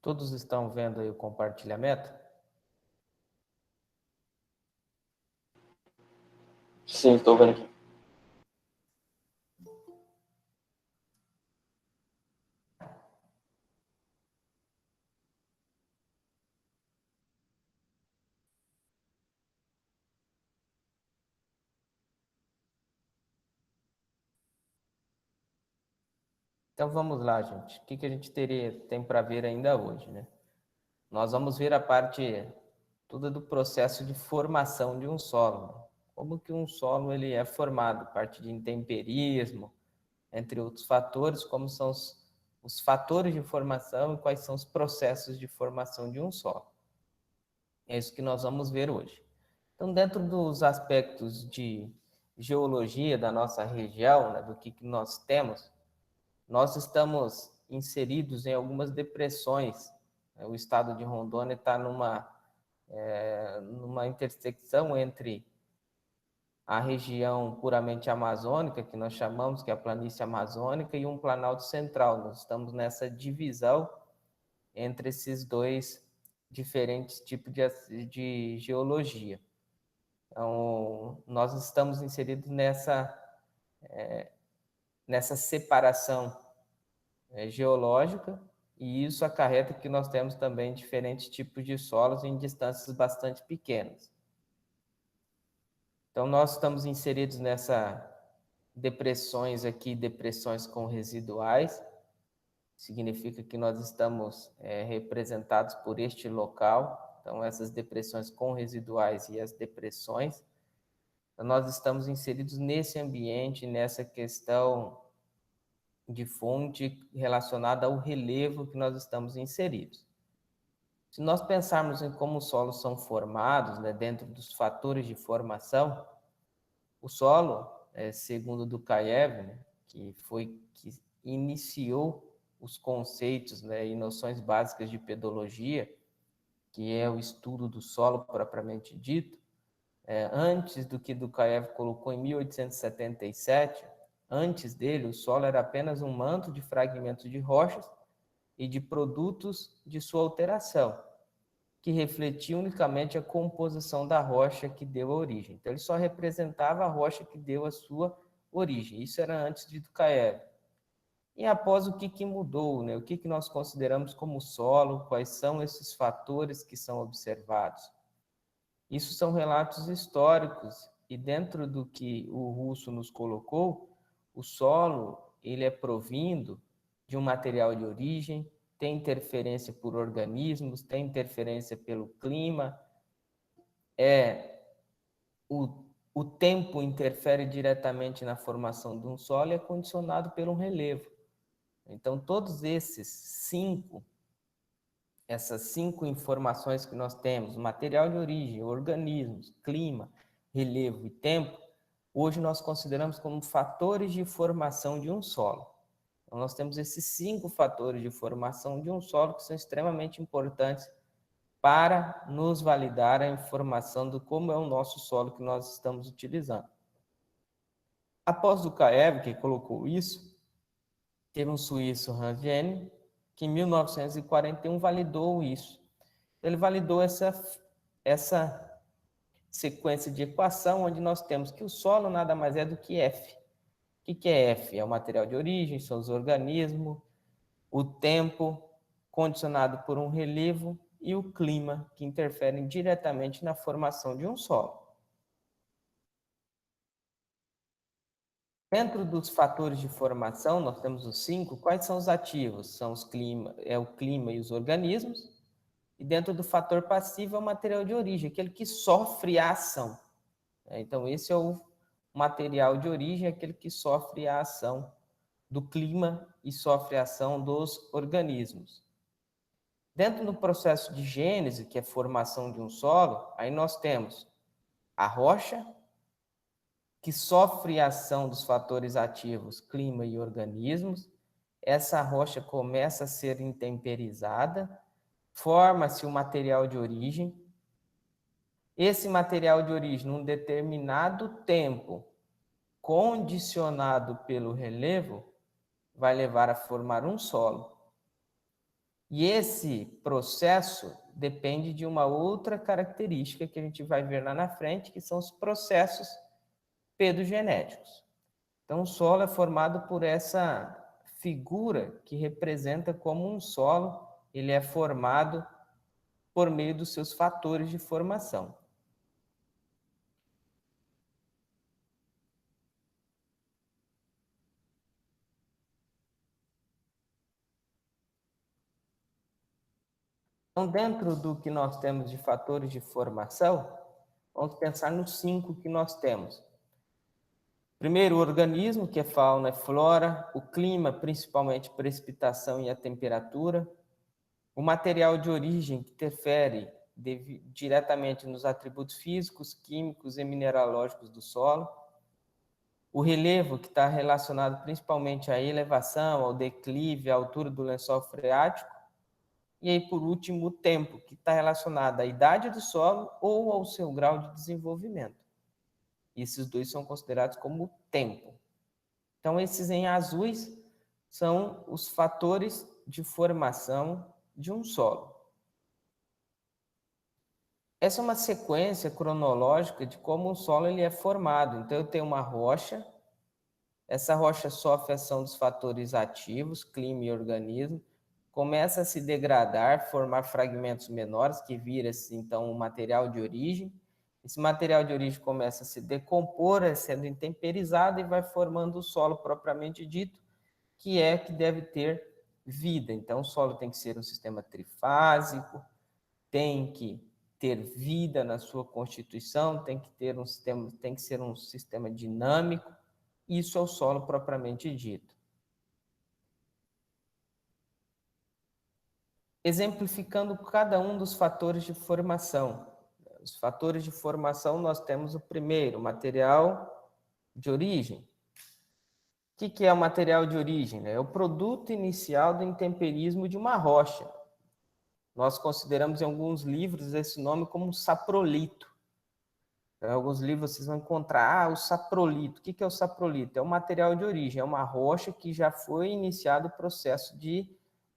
Todos estão vendo aí o compartilhamento? Sim, estou vendo aqui. Então vamos lá, gente. O que a gente tem para ver ainda hoje, né? Nós vamos ver a parte toda do processo de formação de um solo, né? Como que um solo ele é formado, parte de intemperismo, entre outros fatores, como são os fatores de formação e quais são os processos de formação de um solo. É isso que nós vamos ver hoje. Então, dentro dos aspectos de geologia da nossa região, né, do que nós temos, nós estamos inseridos em algumas depressões. O estado de Rondônia está numa intersecção entre a região puramente amazônica, que nós chamamos que é a planície amazônica, e um planalto central. Nós estamos nessa divisão entre esses dois diferentes tipos de geologia. Então, nós estamos inseridos nessa separação geológica, e isso acarreta que nós temos também diferentes tipos de solos em distâncias bastante pequenas. Então, nós estamos inseridos nessa depressões aqui, depressões com residuais, significa que nós estamos representados por este local. Então, essas depressões com residuais e as depressões, então, nós estamos inseridos nesse ambiente, nessa questão de fonte relacionada ao relevo que nós estamos inseridos. Se nós pensarmos em como os solos são formados, né, dentro dos fatores de formação, o solo, segundo Durkheim, né, que iniciou os conceitos, né, e noções básicas de pedologia, que é o estudo do solo propriamente dito, antes do que Durkheim colocou em 1877, antes dele, o solo era apenas um manto de fragmentos de rochas e de produtos de sua alteração, que refletia unicamente a composição da rocha que deu a origem. Então, ele só representava a rocha que deu a sua origem. Isso era antes de Durkheim. E após, o que mudou, né? O que nós consideramos como solo? Quais são esses fatores que são observados? Isso são relatos históricos, e dentro do que o Russo nos colocou, o solo ele é provindo de um material de origem, tem interferência por organismos, tem interferência pelo clima, o tempo interfere diretamente na formação de um solo e é condicionado pelo relevo. Então, essas cinco informações que nós temos, material de origem, organismos, clima, relevo e tempo, hoje nós consideramos como fatores de formação de um solo. Então, nós temos esses 5 fatores de formação de um solo que são extremamente importantes para nos validar a informação de como é o nosso solo que nós estamos utilizando. Após o Durkheim, que colocou isso, teve um suíço, Hans Jenny, que em 1941 validou isso. Ele validou essa sequência de equação, onde nós temos que o solo nada mais é do que F. O que é F? É o material de origem, são os organismos, o tempo condicionado por um relevo e o clima, que interferem diretamente na formação de um solo. Dentro dos fatores de formação, nós temos os 5. Quais são os ativos? São o clima e os organismos. E dentro do fator passivo é o material de origem, aquele que sofre a ação. Então, esse é o material de origem, aquele que sofre a ação do clima e sofre a ação dos organismos. Dentro do processo de gênese, que é a formação de um solo, aí nós temos a rocha, que sofre a ação dos fatores ativos, clima e organismos. Essa rocha começa a ser intemperizada, forma-se o material de origem. Esse material de origem, num determinado tempo, condicionado pelo relevo, vai levar a formar um solo. E esse processo depende de uma outra característica que a gente vai ver lá na frente, que são os processos pedogenéticos. Então, o solo é formado por essa figura que representa como um solo, ele é formado por meio dos seus fatores de formação. Então, dentro do que nós temos de fatores de formação, vamos pensar nos 5 que nós temos. Primeiro, o organismo, que é fauna e flora, o clima, principalmente precipitação e a temperatura, o material de origem, que interfere diretamente nos atributos físicos, químicos e mineralógicos do solo, o relevo, que está relacionado principalmente à elevação, ao declive, à altura do lençol freático, e aí, por último, o tempo, que está relacionado à idade do solo ou ao seu grau de desenvolvimento. Esses dois são considerados como tempo. Então, esses em azuis são os fatores de formação de um solo. Essa é uma sequência cronológica de como um solo ele é formado. Então, eu tenho uma rocha, essa rocha sofre a ação dos fatores ativos, clima e organismo, começa a se degradar, formar fragmentos menores, que vira-se, então, um material de origem. Esse material de origem começa a se decompor, sendo intemperizado e vai formando o solo propriamente dito, que é que deve ter vida. Então, o solo tem que ser um sistema trifásico, tem que ter vida na sua constituição, tem que ser um sistema dinâmico. Isso é o solo propriamente dito. Exemplificando cada um dos fatores de formação. Os fatores de formação, nós temos o primeiro, material de origem. O que é o material de origem? É o produto inicial do intemperismo de uma rocha. Nós consideramos em alguns livros esse nome como saprolito. Em alguns livros vocês vão encontrar o saprolito. O que é o saprolito? É um material de origem, é uma rocha que já foi iniciado o processo de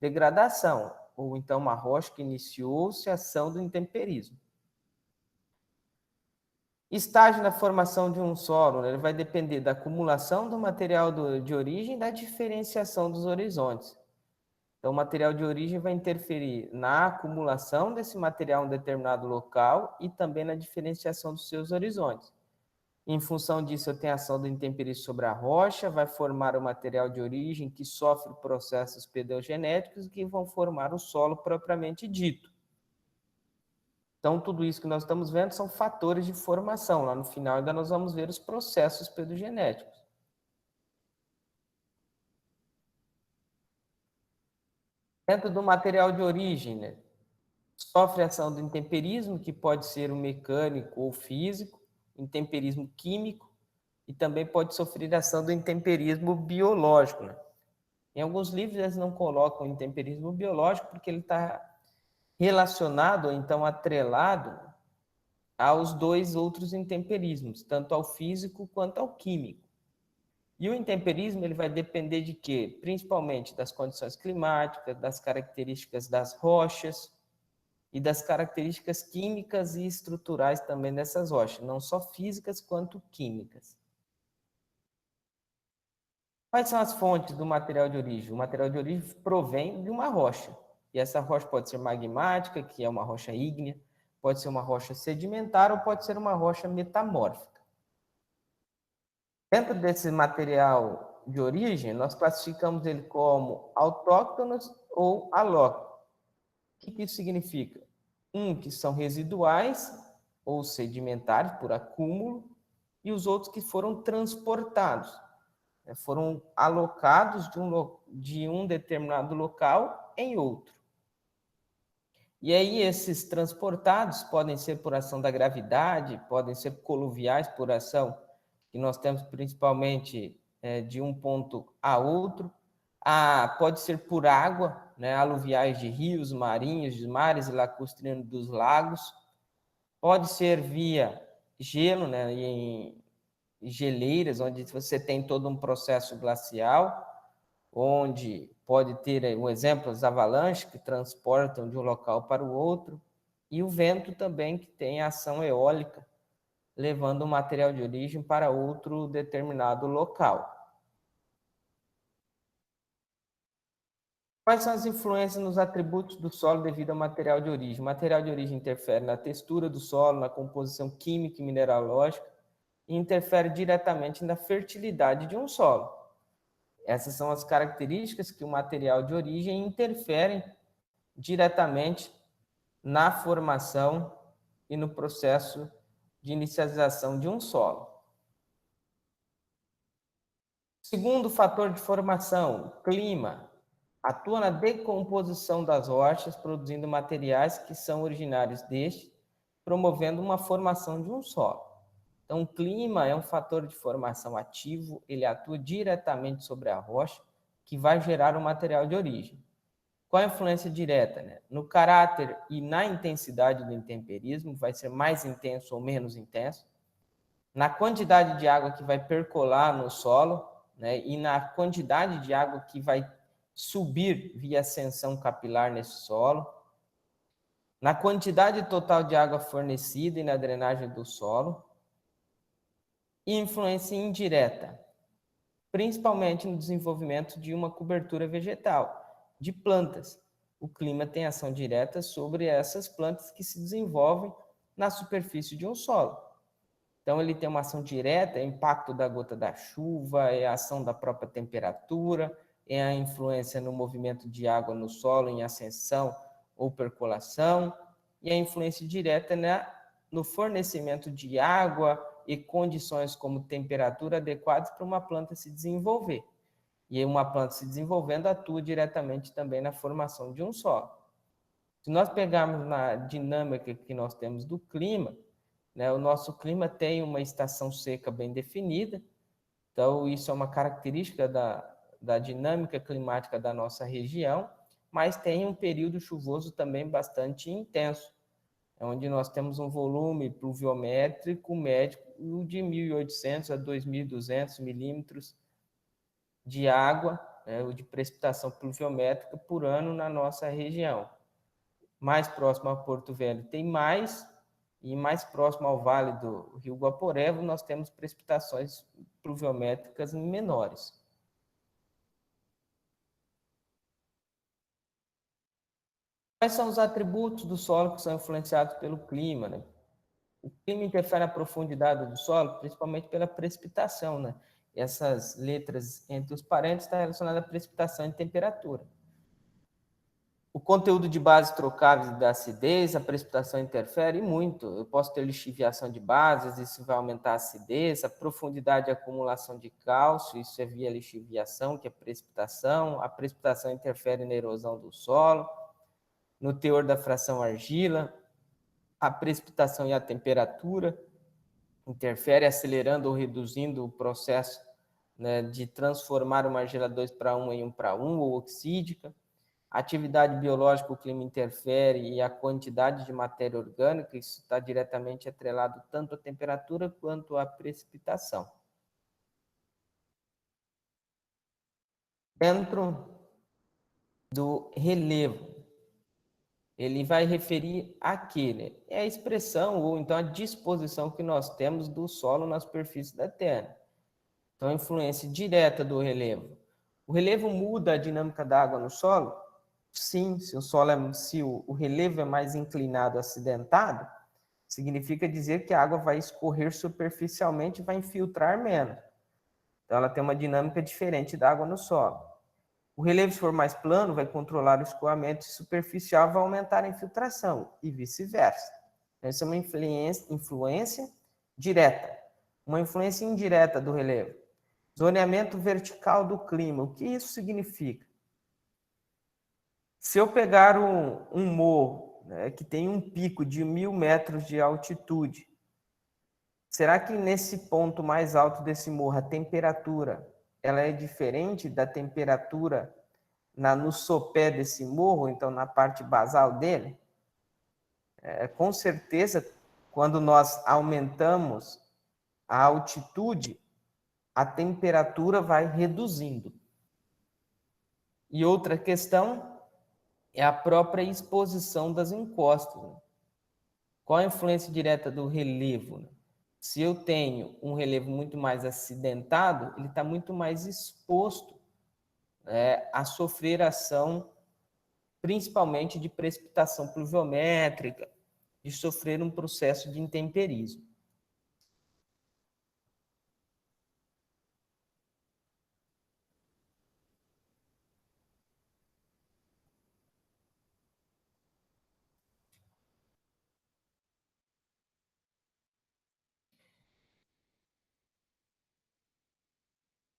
degradação, ou então uma rocha que iniciou-se a ação do intemperismo. Estágio na formação de um solo, ele vai depender da acumulação do material de origem e da diferenciação dos horizontes. Então, o material de origem vai interferir na acumulação desse material em um determinado local e também na diferenciação dos seus horizontes. Em função disso, eu tenho a ação do intemperismo sobre a rocha, vai formar o material de origem que sofre processos pedogenéticos que vão formar o solo propriamente dito. Então, tudo isso que nós estamos vendo são fatores de formação. Lá no final, ainda nós vamos ver os processos pedogenéticos. Dentro do material de origem, né, sofre a ação do intemperismo, que pode ser o mecânico ou físico, intemperismo químico, e também pode sofrer a ação do intemperismo biológico. Né? Em alguns livros, eles não colocam o intemperismo biológico porque ele está relacionado, ou então atrelado, aos dois outros intemperismos, tanto ao físico quanto ao químico. E o intemperismo ele vai depender de quê? Principalmente das condições climáticas, das características das rochas e das características químicas e estruturais também dessas rochas, não só físicas quanto químicas. Quais são as fontes do material de origem? O material de origem provém de uma rocha. E essa rocha pode ser magmática, que é uma rocha ígnea, pode ser uma rocha sedimentar ou pode ser uma rocha metamórfica. Dentro desse material de origem, nós classificamos ele como autóctonos ou alóctonos. O que isso significa? Que são residuais ou sedimentares por acúmulo, e os outros que foram transportados, foram alocados de um determinado local em outro. E aí esses transportados podem ser por ação da gravidade, podem ser coluviais por ação, que nós temos principalmente de um ponto a outro. Pode ser por água, né, aluviais de rios, marinhos, de mares e lacustrinos dos lagos. Pode ser via gelo, né, em geleiras, onde você tem todo um processo glacial, onde pode ter um exemplo, as avalanches que transportam de um local para o outro, e o vento também, que tem ação eólica, levando o material de origem para outro determinado local. Quais são as influências nos atributos do solo devido ao material de origem? O material de origem interfere na textura do solo, na composição química e mineralógica, e interfere diretamente na fertilidade de um solo. Essas são as características que o material de origem interferem diretamente na formação e no processo de inicialização de um solo. Segundo fator de formação, clima. Atua na decomposição das rochas, produzindo materiais que são originários deste, promovendo uma formação de um solo. Então, o clima é um fator de formação ativo, ele atua diretamente sobre a rocha, que vai gerar o material de origem. Qual a influência direta? No caráter e na intensidade do intemperismo, vai ser mais intenso ou menos intenso. Na quantidade de água que vai percolar no solo, e na quantidade de água que vai subir via ascensão capilar nesse solo, na quantidade total de água fornecida e na drenagem do solo, e influência indireta, principalmente no desenvolvimento de uma cobertura vegetal, de plantas. O clima tem ação direta sobre essas plantas que se desenvolvem na superfície de um solo. Então, ele tem uma ação direta, é o impacto da gota da chuva, é a ação da própria temperatura, é a influência no movimento de água no solo, em ascensão ou percolação, e a influência direta no fornecimento de água e condições como temperatura adequadas para uma planta se desenvolver. E uma planta se desenvolvendo atua diretamente também na formação de um solo. Se nós pegarmos na dinâmica que nós temos do clima, o nosso clima tem uma estação seca bem definida, então isso é uma característica da dinâmica climática da nossa região, mas tem um período chuvoso também bastante intenso, onde nós temos um volume pluviométrico médio de 1.800 a 2.200 milímetros de água, de precipitação pluviométrica por ano na nossa região. Mais próximo a Porto Velho tem mais, e mais próximo ao vale do Rio Guaporé, nós temos precipitações pluviométricas menores. Quais são os atributos do solo que são influenciados pelo clima? O clima interfere na profundidade do solo, principalmente pela precipitação. Essas letras entre os parênteses estão relacionadas à precipitação e temperatura. O conteúdo de bases trocáveis da acidez, a precipitação interfere muito. Eu posso ter lixiviação de bases, isso vai aumentar a acidez, a profundidade de acumulação de cálcio, isso é via lixiviação, que é precipitação. A precipitação interfere na erosão do solo, no teor da fração argila, a precipitação e a temperatura interfere acelerando ou reduzindo o processo de transformar uma argila 2:1 em 1:1 ou oxídica. A atividade biológica, o clima interfere, e a quantidade de matéria orgânica, isso está diretamente atrelado tanto à temperatura quanto à precipitação. Dentro do relevo, ele vai referir a quê? É a expressão ou então a disposição que nós temos do solo na superfície da Terra. Então, a influência direta do relevo. O relevo muda a dinâmica da água no solo? Sim, se o relevo é mais inclinado, acidentado, significa dizer que a água vai escorrer superficialmente e vai infiltrar menos. Então, ela tem uma dinâmica diferente da água no solo. O relevo, se for mais plano, vai controlar o escoamento superficial, vai aumentar a infiltração e vice-versa. Essa é uma influência direta. Uma influência indireta do relevo. Zoneamento vertical do clima. O que isso significa? Se eu pegar um morro, que tem um pico de 1.000 metros de altitude, será que nesse ponto mais alto desse morro a temperatura ela é diferente da temperatura no sopé desse morro, então na parte basal dele? Com certeza, quando nós aumentamos a altitude, a temperatura vai reduzindo. E outra questão é a própria exposição das encostas, né? Qual a influência direta do relevo, né? Se eu tenho um relevo muito mais acidentado, ele está muito mais exposto, a sofrer ação, principalmente de precipitação pluviométrica, de sofrer um processo de intemperismo.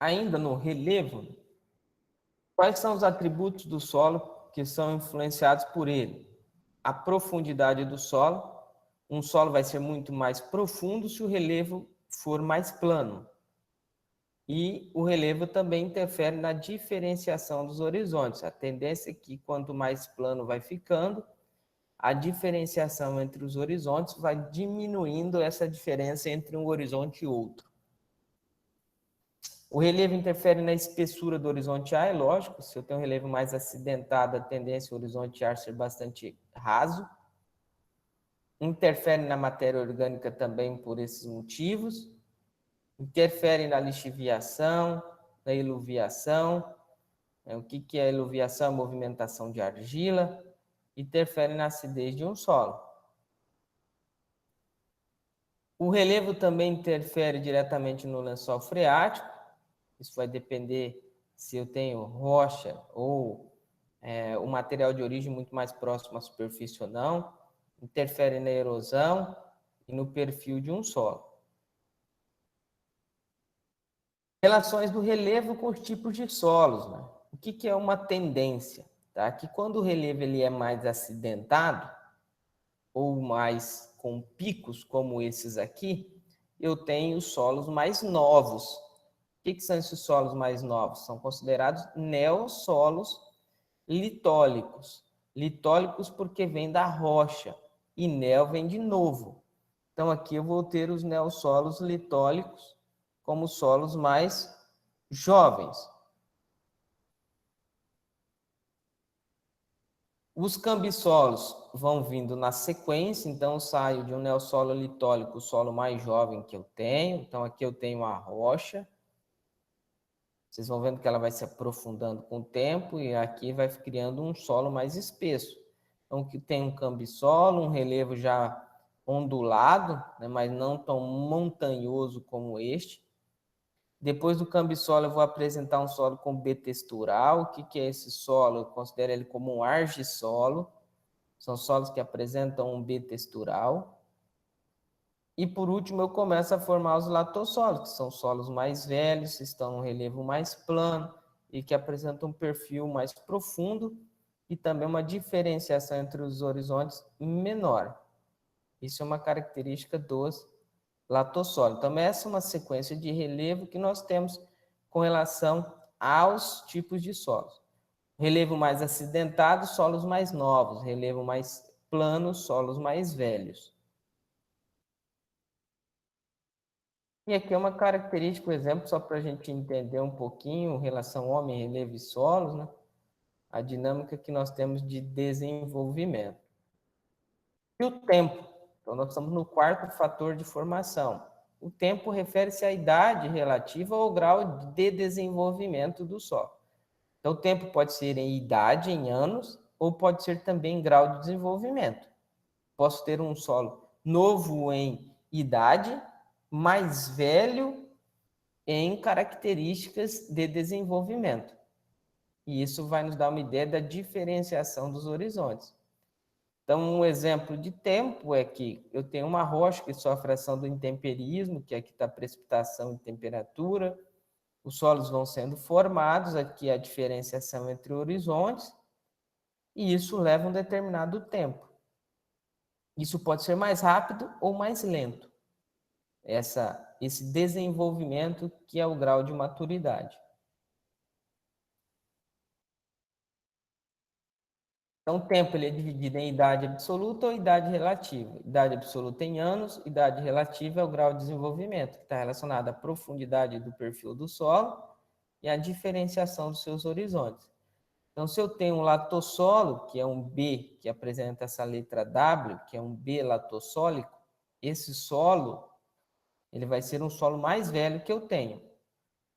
Ainda no relevo, quais são os atributos do solo que são influenciados por ele? A profundidade do solo. Um solo vai ser muito mais profundo se o relevo for mais plano. E o relevo também interfere na diferenciação dos horizontes. A tendência é que quanto mais plano vai ficando, a diferenciação entre os horizontes vai diminuindo essa diferença entre um horizonte e outro. O relevo interfere na espessura do horizonte A, é lógico. Se eu tenho um relevo mais acidentado, a tendência é o horizonte A ser bastante raso. Interfere na matéria orgânica também por esses motivos. Interfere na lixiviação, na eluviação. O que é eluviação? Movimentação de argila. Interfere na acidez de um solo. O relevo também interfere diretamente no lençol freático. Isso vai depender se eu tenho rocha ou o material de origem muito mais próximo à superfície ou não. Interfere na erosão e no perfil de um solo. Relações do relevo com os tipos de solos, né? O que é uma tendência? Tá? Que quando o relevo ele é mais acidentado, ou mais com picos como esses aqui, eu tenho solos mais novos. O que são esses solos mais novos? São considerados neossolos litólicos. Litólicos porque vem da rocha, e neo vem de novo. Então aqui eu vou ter os neossolos litólicos como solos mais jovens. Os cambissolos vão vindo na sequência, então eu saio de um neossolo litólico, o solo mais jovem que eu tenho. Então aqui eu tenho a rocha. Vocês vão vendo que ela vai se aprofundando com o tempo e aqui vai criando um solo mais espesso. Então que tem um cambissolo, um relevo já ondulado, né, mas não tão montanhoso como este. Depois do cambissolo, eu vou apresentar um solo com B textural. O que é esse solo? Eu considero ele como um argissolo. São solos que apresentam um B textural. E por último, eu começo a formar os latossolos, que são solos mais velhos, estão no relevo mais plano e que apresentam um perfil mais profundo e também uma diferenciação entre os horizontes menor. Isso é uma característica dos latossolos. Então, essa é uma sequência de relevo que nós temos com relação aos tipos de solos. Relevo mais acidentado, solos mais novos. Relevo mais plano, solos mais velhos. E aqui é uma característica, um exemplo, só para a gente entender um pouquinho em relação ao homem, relevo e solos, né? A dinâmica que nós temos de desenvolvimento. E o tempo. Então, nós estamos no quarto fator de formação. O tempo refere-se à idade relativa ao grau de desenvolvimento do solo. Então, o tempo pode ser em idade, em anos, ou pode ser também em grau de desenvolvimento. Posso ter um solo novo em idade, mais velho em características de desenvolvimento. E isso vai nos dar uma ideia da diferenciação dos horizontes. Então, um exemplo de tempo é que eu tenho uma rocha que sofre ação do intemperismo, que aqui está a precipitação e temperatura, os solos vão sendo formados, aqui a diferenciação entre horizontes, e isso leva um determinado tempo. Isso pode ser mais rápido ou mais lento, esse desenvolvimento que é o grau de maturidade. Então, o tempo ele é dividido em idade absoluta ou idade relativa. Idade absoluta em anos, idade relativa é o grau de desenvolvimento, que está relacionado à profundidade do perfil do solo e à diferenciação dos seus horizontes. Então, se eu tenho um latossolo, que é um B, que apresenta essa letra W, que é um B latossólico, esse solo, ele vai ser um solo mais velho que eu tenho.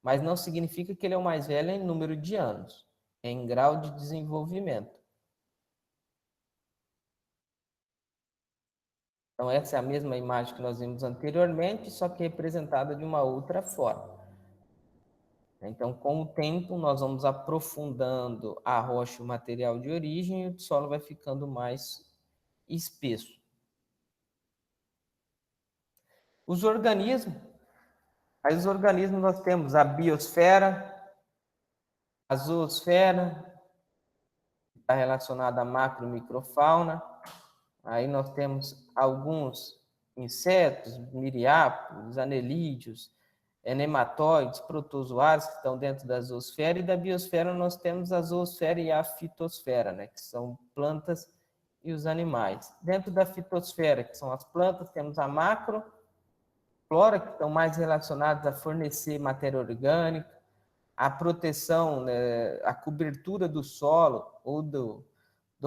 Mas não significa que ele é o mais velho em número de anos, é em grau de desenvolvimento. Então, essa é a mesma imagem que nós vimos anteriormente, só que representada de uma outra forma. Então, com o tempo, nós vamos aprofundando a rocha e o material de origem e o solo vai ficando mais espesso. Os organismos nós temos a biosfera, a zoosfera, que está relacionada à macro e microfauna. Aí nós temos alguns insetos, miriápodos, anelídeos, nematóides, protozoários que estão dentro da zoosfera, e da biosfera nós temos a zoosfera e a fitosfera, né, que são plantas e os animais. Dentro da fitosfera, que são as plantas, temos a macroflora, que estão mais relacionadas a fornecer matéria orgânica, a proteção, né, a cobertura do solo ou do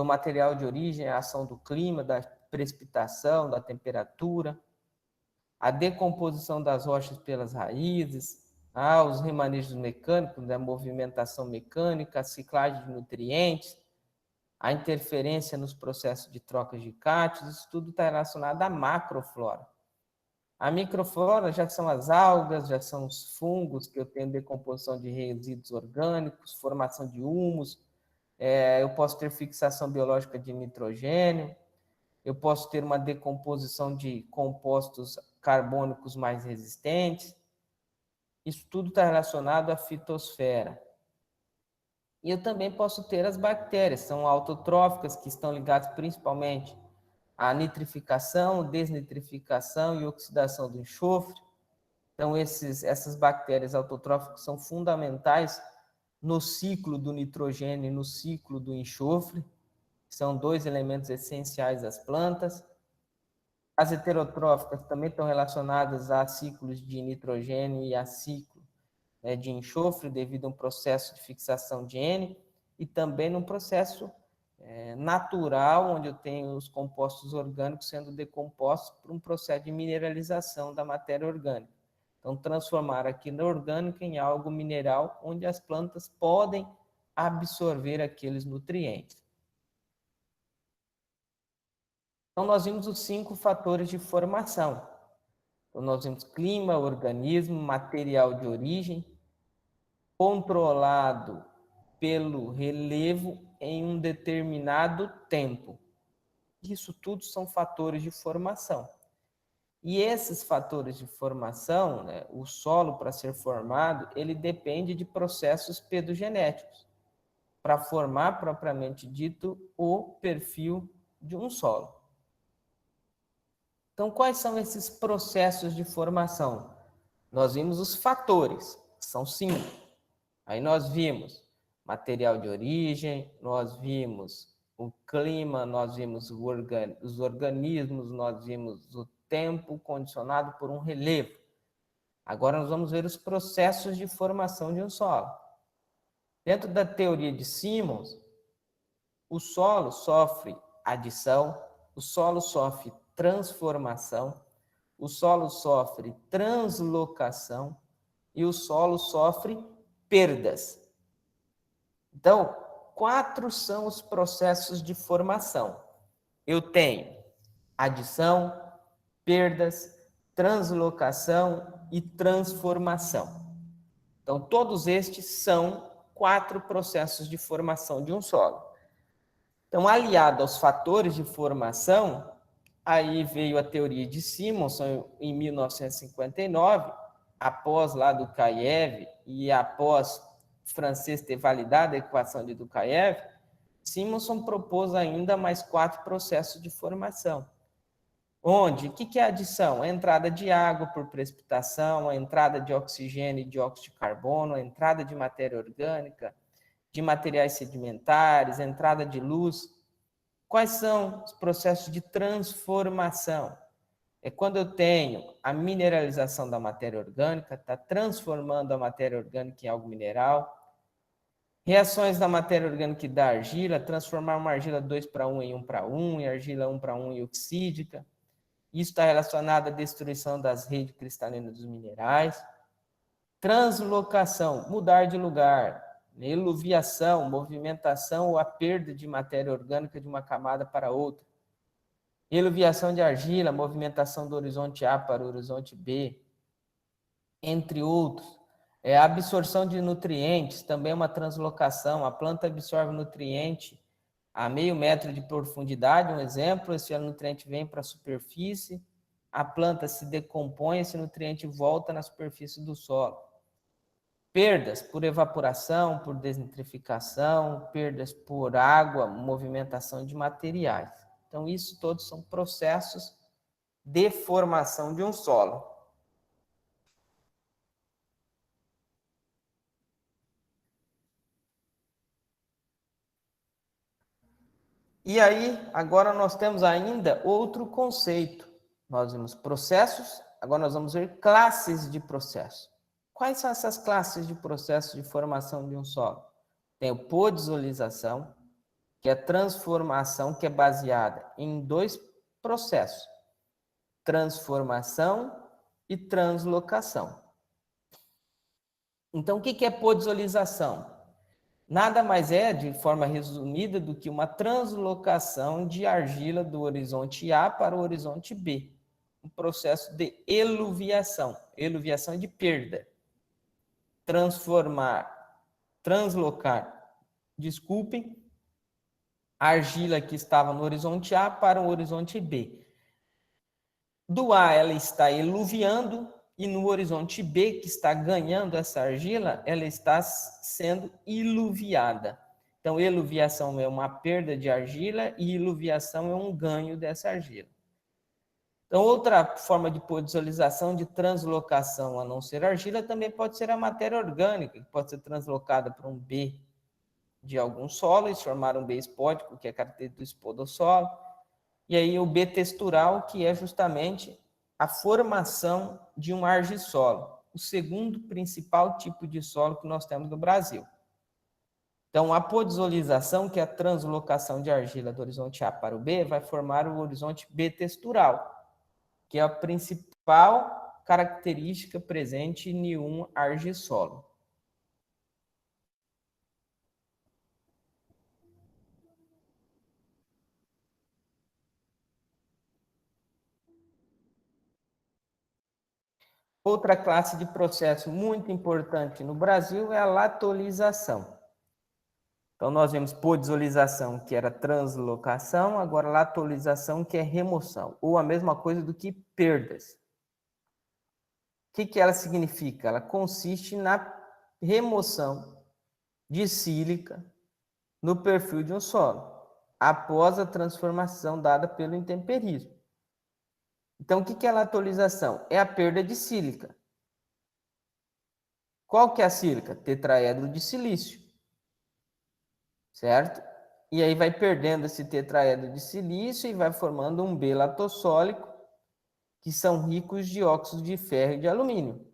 material de origem, a ação do clima, da precipitação, da temperatura, a decomposição das rochas pelas raízes, os remanejos mecânicos, da movimentação mecânica, a ciclagem de nutrientes, a interferência nos processos de troca de cátions, isso tudo está relacionado à macroflora. A microflora já são as algas, já são os fungos, que eu tenho decomposição de resíduos orgânicos, formação de humus, eu posso ter fixação biológica de nitrogênio, eu posso ter uma decomposição de compostos carbônicos mais resistentes. Isso tudo está relacionado à fitosfera. E eu também posso ter as bactérias, são autotróficas, que estão ligadas principalmente à nitrificação, desnitrificação e oxidação do enxofre. Então, essas bactérias autotróficas são fundamentais no ciclo do nitrogênio e no ciclo do enxofre, que são dois elementos essenciais das plantas. As heterotróficas também estão relacionadas a ciclos de nitrogênio e a ciclo, né, de enxofre, devido a um processo de fixação de N, e também num processo natural, onde eu tenho os compostos orgânicos sendo decompostos por um processo de mineralização da matéria orgânica. Então, transformar aquilo orgânico em algo mineral, onde as plantas podem absorver aqueles nutrientes. Então, nós vimos os 5 fatores de formação. Então, nós vimos clima, organismo, material de origem, controlado pelo relevo em um determinado tempo. Isso tudo são fatores de formação. E esses fatores de formação, né, o solo, para ser formado, ele depende de processos pedogenéticos, para formar, propriamente dito, o perfil de um solo. Então, quais são esses processos de formação? Nós vimos os fatores, que são 5. Aí nós vimos material de origem, nós vimos o clima, nós vimos os organismos, nós vimos o tempo condicionado por um relevo. Agora nós vamos ver os processos de formação de um solo. Dentro da teoria de Simmons, o solo sofre adição, o solo sofre transformação, o solo sofre translocação e o solo sofre perdas. Então, 4 são os processos de formação. Eu tenho adição, perdas, translocação e transformação. Então, todos estes são 4 processos de formação de um solo. Então, aliado aos fatores de formação, aí veio a teoria de Simonson em 1959, após lá do Dukaev e após o francês ter validado a equação de Dukaev, Simonson propôs ainda mais 4 processos de formação. Onde? O que é adição? A entrada de água por precipitação, a entrada de oxigênio e dióxido de carbono, a entrada de matéria orgânica, de materiais sedimentares, a entrada de luz. Quais são os processos de transformação? É quando eu tenho a mineralização da matéria orgânica, está transformando a matéria orgânica em algo mineral. Reações da matéria orgânica e da argila, transformar uma argila 2:1 em 1:1, e argila 1:1 em oxídica. Isso está relacionado à destruição das redes cristalinas dos minerais. Translocação, mudar de lugar. Eluviação, movimentação ou a perda de matéria orgânica de uma camada para outra. Eluviação de argila, movimentação do horizonte A para o horizonte B, entre outros. A absorção de nutrientes, também uma translocação. A planta absorve nutriente a 0,5 metro de profundidade, um exemplo, esse nutriente vem para a superfície, a planta se decompõe, esse nutriente volta na superfície do solo. Perdas por evaporação, por desnitrificação, perdas por água, movimentação de materiais. Então, isso todos são processos de formação de um solo. E aí, agora nós temos ainda outro conceito. Nós vimos processos, agora nós vamos ver classes de processo. Quais são essas classes de processo de formação de um solo? Tem a podisolização, que é a transformação, que é baseada em 2 processos: transformação e translocação. Então, o que é podisolização? Nada mais é, de forma resumida, do que uma translocação de argila do horizonte A para o horizonte B. Um processo de eluviação. Eluviação é de perda. Translocar, desculpem, a argila que estava no horizonte A para o horizonte B. Do A ela está eluviando, e no horizonte B, que está ganhando essa argila, ela está sendo iluviada. Então, eluviação é uma perda de argila e iluviação é um ganho dessa argila. Então, outra forma de podisolização, de translocação, a não ser argila, também pode ser a matéria orgânica, que pode ser translocada para um B de algum solo e formar um B espódico, que é característico do espodossolo. E aí o B textural, que é justamente a formação de um argissolo, o segundo principal tipo de solo que nós temos no Brasil. Então, a podisolização, que é a translocação de argila do horizonte A para o B, vai formar o horizonte B textural, que é a principal característica presente em um argissolo. Outra classe de processo muito importante no Brasil é a latolização. Então, nós vemos podisolização, que era translocação, agora latolização, que é remoção, ou a mesma coisa do que perdas. O que ela significa? Ela consiste na remoção de sílica no perfil de um solo, após a transformação dada pelo intemperismo. Então, o que é a latolização? É a perda de sílica. Qual que é a sílica? Tetraedro de silício. Certo? E aí vai perdendo esse tetraedro de silício e vai formando um B latossólico, que são ricos de óxido de ferro e de alumínio.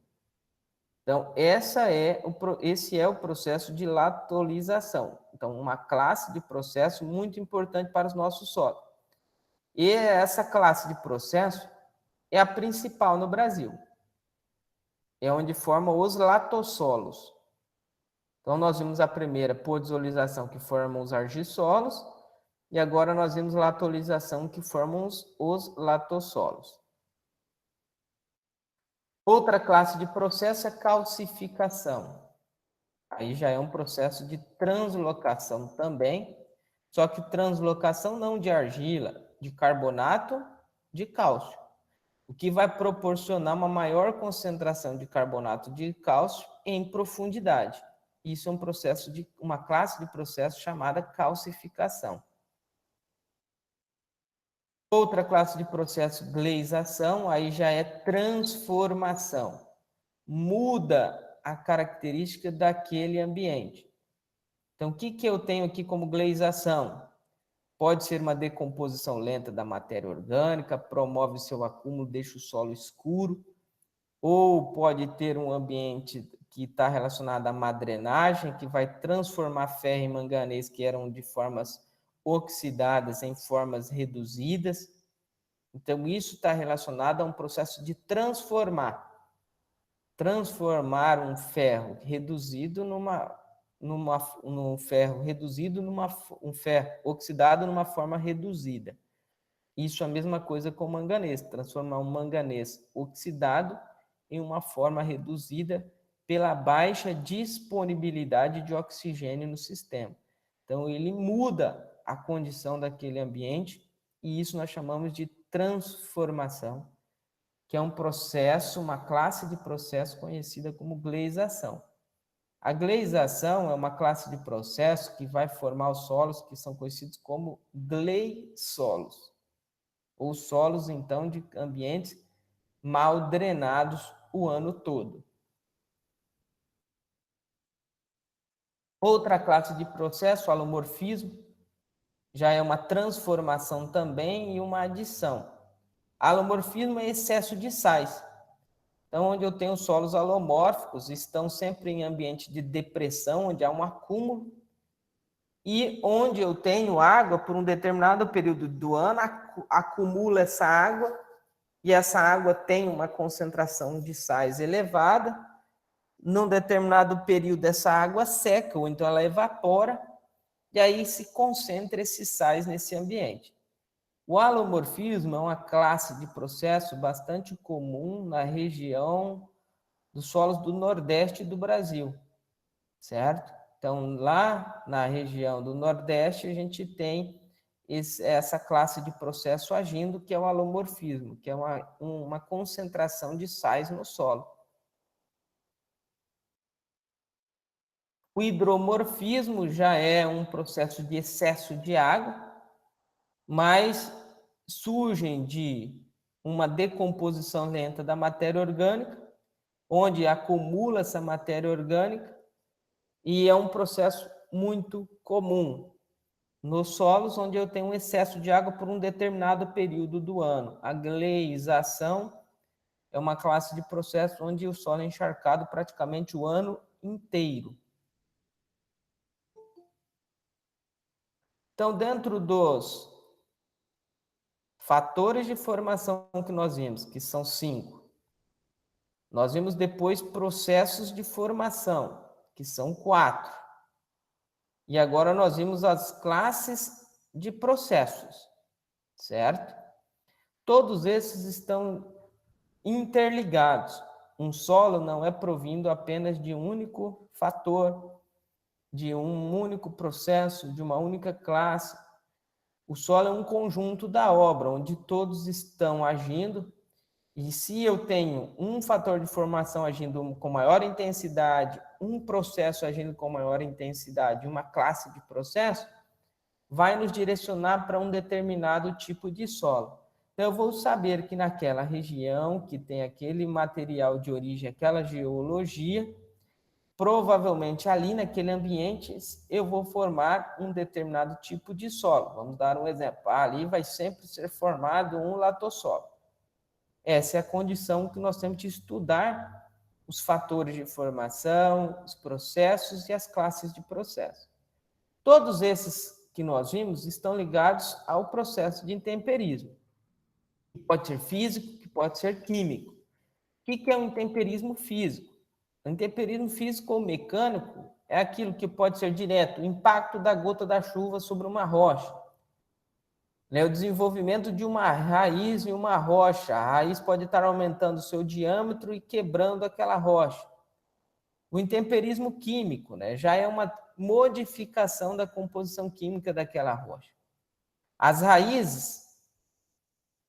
Então, esse é o processo de latolização. Então, uma classe de processo muito importante para os nossos solos. E essa classe de processo é a principal no Brasil. É onde forma os latossolos. Então, nós vimos a primeira podisolização, que forma os argissolos, e agora nós vimos latolização, que formam os latossolos. Outra classe de processo é calcificação. Aí já é um processo de translocação também, só que translocação não de argila, de carbonato de cálcio, o que vai proporcionar uma maior concentração de carbonato de cálcio em profundidade. Isso é um processo uma classe de processo chamada calcificação. Outra classe de processo, gleisação, aí já é transformação. Muda a característica daquele ambiente. Então, o que eu tenho aqui como gleisação? Pode ser uma decomposição lenta da matéria orgânica, promove seu acúmulo, deixa o solo escuro, ou pode ter um ambiente que está relacionada à má drenagem, que vai transformar ferro e manganês, que eram de formas oxidadas, em formas reduzidas. Então, isso está relacionado a um processo de transformar um ferro reduzido num ferro reduzido um ferro oxidado numa forma reduzida. Isso é a mesma coisa com o manganês, transformar um manganês oxidado em uma forma reduzida pela baixa disponibilidade de oxigênio no sistema. Então, ele muda a condição daquele ambiente e isso nós chamamos de transformação, que é um processo, uma classe de processo conhecida como gleisação. A gleisação é uma classe de processo que vai formar os solos que são conhecidos como gleisolos, ou solos, então, de ambientes mal drenados o ano todo. Outra classe de processo, alomorfismo, já é uma transformação também e uma adição. Alomorfismo é excesso de sais. Então, onde eu tenho solos alomórficos, estão sempre em ambiente de depressão, onde há um acúmulo, e onde eu tenho água, por um determinado período do ano, acumula essa água, e essa água tem uma concentração de sais elevada. Num determinado período, essa água seca, ou então ela evapora, e aí se concentra esses sais nesse ambiente. O alomorfismo é uma classe de processo bastante comum na região dos solos do Nordeste do Brasil, certo? Então, lá na região do Nordeste, a gente tem essa classe de processo agindo, que é o alomorfismo, que é uma concentração de sais no solo. O hidromorfismo já é um processo de excesso de água, mas surgem de uma decomposição lenta da matéria orgânica, onde acumula essa matéria orgânica, e é um processo muito comum nos solos, onde eu tenho um excesso de água por um determinado período do ano. A gleisação é uma classe de processo onde o solo é encharcado praticamente o ano inteiro. Então, dentro dos fatores de formação que nós vimos, que são 5, nós vimos depois processos de formação, que são 4. E agora nós vimos as classes de processos, certo? Todos esses estão interligados. Um solo não é provindo apenas de um único fator, de um único processo, de uma única classe. O solo é um conjunto da obra, onde todos estão agindo. E se eu tenho um fator de formação agindo com maior intensidade, um processo agindo com maior intensidade, uma classe de processo, vai nos direcionar para um determinado tipo de solo. Então, eu vou saber que naquela região, que tem aquele material de origem, aquela geologia, provavelmente ali naquele ambiente, eu vou formar um determinado tipo de solo. Vamos dar um exemplo. Ali vai sempre ser formado um latossolo. Essa é a condição que nós temos de estudar os fatores de formação, os processos e as classes de processo. Todos esses que nós vimos estão ligados ao processo de intemperismo, que pode ser físico, que pode ser químico. O que é o intemperismo físico? O intemperismo físico ou mecânico é aquilo que pode ser direto, o impacto da gota da chuva sobre uma rocha. O desenvolvimento de uma raiz em uma rocha. A raiz pode estar aumentando o seu diâmetro e quebrando aquela rocha. O intemperismo químico, já é uma modificação da composição química daquela rocha. As raízes,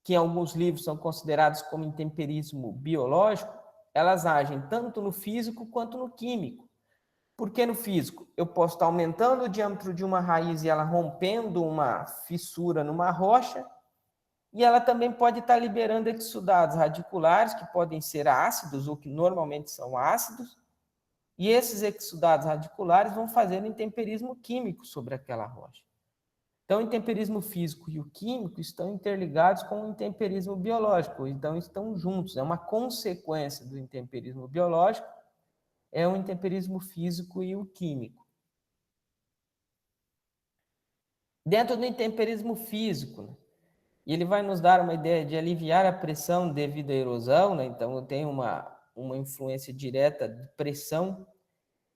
que em alguns livros são consideradas como intemperismo biológico, elas agem tanto no físico quanto no químico. Porque no físico, eu posso estar aumentando o diâmetro de uma raiz e ela rompendo uma fissura numa rocha, e ela também pode estar liberando exudados radiculares, que podem ser ácidos, ou que normalmente são ácidos, e esses exudados radiculares vão fazer intemperismo químico sobre aquela rocha. Então, o intemperismo físico e o químico estão interligados com o intemperismo biológico, então estão juntos, é uma consequência do intemperismo biológico é o intemperismo físico e o químico. Dentro do intemperismo físico, né, ele vai nos dar uma ideia de aliviar a pressão devido à erosão, né? Então eu tenho uma influência direta de pressão.